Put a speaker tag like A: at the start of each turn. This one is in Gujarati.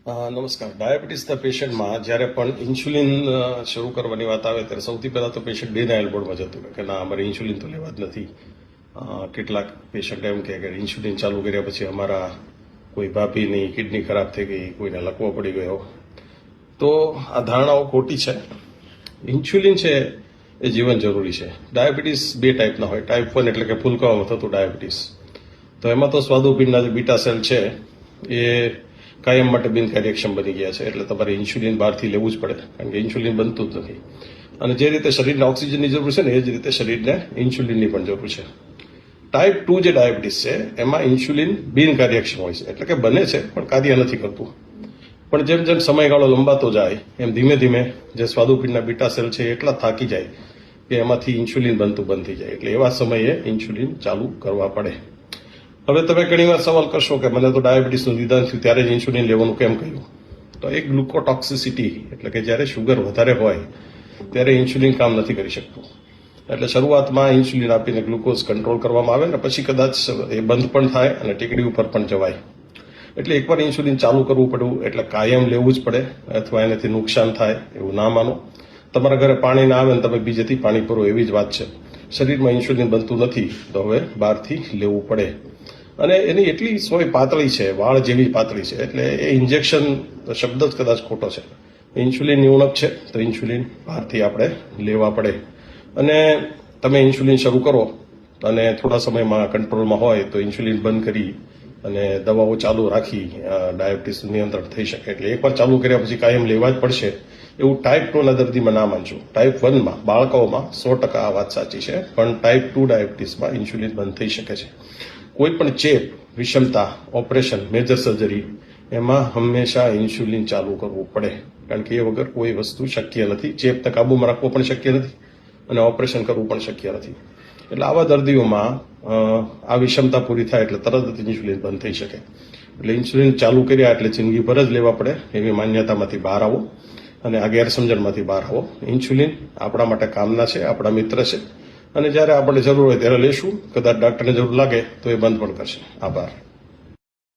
A: નમસ્કાર. ડાયાબિટીસના પેશન્ટમાં જ્યારે પણ ઇન્સ્યુલિન શરૂ કરવાની વાત આવે ત્યારે સૌથી પહેલાં તો પેશન્ટ ડિનાયલ મોડમાં જતું કે ના અમારે ઇન્સ્યુલિન તો લેવા જ નથી. કેટલાક પેશન્ટ એમ કે ઇન્સ્યુલિન ચાલુ કર્યા પછી અમારા કોઈ ભાભીની કિડની ખરાબ થઈ ગઈ, કોઈને લકવો પડી ગયો. તો આ ધારણાઓ ખોટી છે. ઇન્સ્યુલિન છે એ જીવન જરૂરી છે. ડાયાબિટીસ બે ટાઈપના હોય. ટાઈપ 1 એટલે કે ફૂલકાવામાં થતું ડાયાબિટીસ. તો એમાં તો સ્વાદુપિંડના જે બીટા સેલ છે એ કાયમ માટે બિનકાર્યક્ષમ બની ગયા છે, એટલે તમારે ઇન્સ્યુલિન બહારથી લેવું જ પડે, કારણ કે ઇન્સ્યુલિન બનતું જ નથી. અને જે રીતે શરીરને ઓક્સિજનની જરૂર છે ને એ જ રીતે શરીરને ઇન્સ્યુલિનની પણ જરૂર છે. ટાઈપ 2 જે ડાયાબિટીસ છે એમાં ઇન્સ્યુલિન બિનકાર્યક્ષમ હોય છે, એટલે કે બને છે પણ કાર્ય નથી કરતું. પણ જેમ જેમ સમયગાળો લંબાતો જાય એમ ધીમે ધીમે જે સ્વાદુપિંડના બીટા સેલ છે એટલા થાકી જાય કે એમાંથી ઇન્સ્યુલિન બનતું બંધ થઈ જાય, એટલે એવા સમયે ઇન્સ્યુલિન ચાલુ કરવા પડે. હવે તમે ઘણીવાર સવાલ કરશો કે મને તો ડાયાબિટીસનું નિદાન થયું ત્યારે જ ઇન્સ્યુલિન લેવાનું કેમ કહ્યું? તો એક ગ્લુકોટોક્સિસિટી એટલે કે જ્યારે શુગર વધારે હોય ત્યારે ઇન્સ્યુલિન કામ નથી કરી શકતું. એટલે શરૂઆતમાં ઇન્સ્યુલિન આપીને ગ્લુકોઝ કંટ્રોલ કરવામાં આવે ને પછી કદાચ એ બંધ પણ થાય અને ટીકડી ઉપર પણ જવાય. એટલે એકવાર ઇન્સ્યુલિન ચાલુ કરવું પડવું એટલે કાયમ લેવું જ પડે, અથવા એનાથી નુકસાન થાય એવું ના માનો. તમારા ઘરે પાણી ના આવે ને તમે બીજેથી પાણી પૂરો એવી જ વાત છે. શરીરમાં ઇન્સ્યુલિન બનતું નથી તો હવે બહારથી લેવું પડે. અને એની એટલી સોય પાતળી છે, વાળ જેવી પાતળી છે, એટલે એ ઇન્જેક્શન શબ્દ જ કદાચ ખોટો છે. ઇન્સ્યુલિનની ઉણપ છે તો ઇન્સ્યુલિન બહારથી આપણે લેવા પડે. અને તમે ઇન્સ્યુલિન શરૂ કરો અને થોડા સમયમાં કંટ્રોલમાં હોય તો ઇન્સ્યુલિન બંધ કરી અને દવાઓ ચાલુ રાખી ડાયાબિટીસનું નિયંત્રણ થઈ શકે. એટલે એકવાર ચાલુ કર્યા પછી કાયમ લેવા જ પડશે એવું ટાઈપ 2ના દર્દીમાં ના માનજો. ટાઈપ 1માં બાળકોમાં 100% આ વાત સાચી છે, પણ ટાઈપ 2 ડાયાબિટીસમાં ઇન્સ્યુલિન બંધ થઈ શકે છે. કોઈ પણ ચેપ, વિષમતા, ઓપરેશન, મેજર સર્જરી એમાં હંમેશા ઇન્સ્યુલિન ચાલુ કરવું પડે, કારણ કે એ વગર કોઈ વસ્તુ શક્ય નથી. ચેપને કાબૂમાં રાખવો પણ શક્ય નથી અને ઓપરેશન કરવું પણ શક્ય નથી. એટલે આવા દર્દીઓમાં આ વિષમતા પૂરી થાય એટલે તરત જ ઇન્સ્યુલિન બંધ થઈ શકે. એટલે ઇન્સ્યુલિન ચાલુ કર્યા એટલે જિંદગીભર જ લેવા પડે એવી માન્યતામાંથી બહાર આવો અને આ ગેરસમજણમાંથી બહાર આવો. ઇન્સ્યુલિન આપણા માટે કામના છે, આપણા મિત્ર છે, અને જ્યારે આપણને જરૂર હોય ત્યારે લેશું. કદાચ ડાક્ટરને જરૂર લાગે તો એ બંધ પણ કરશે. આભાર.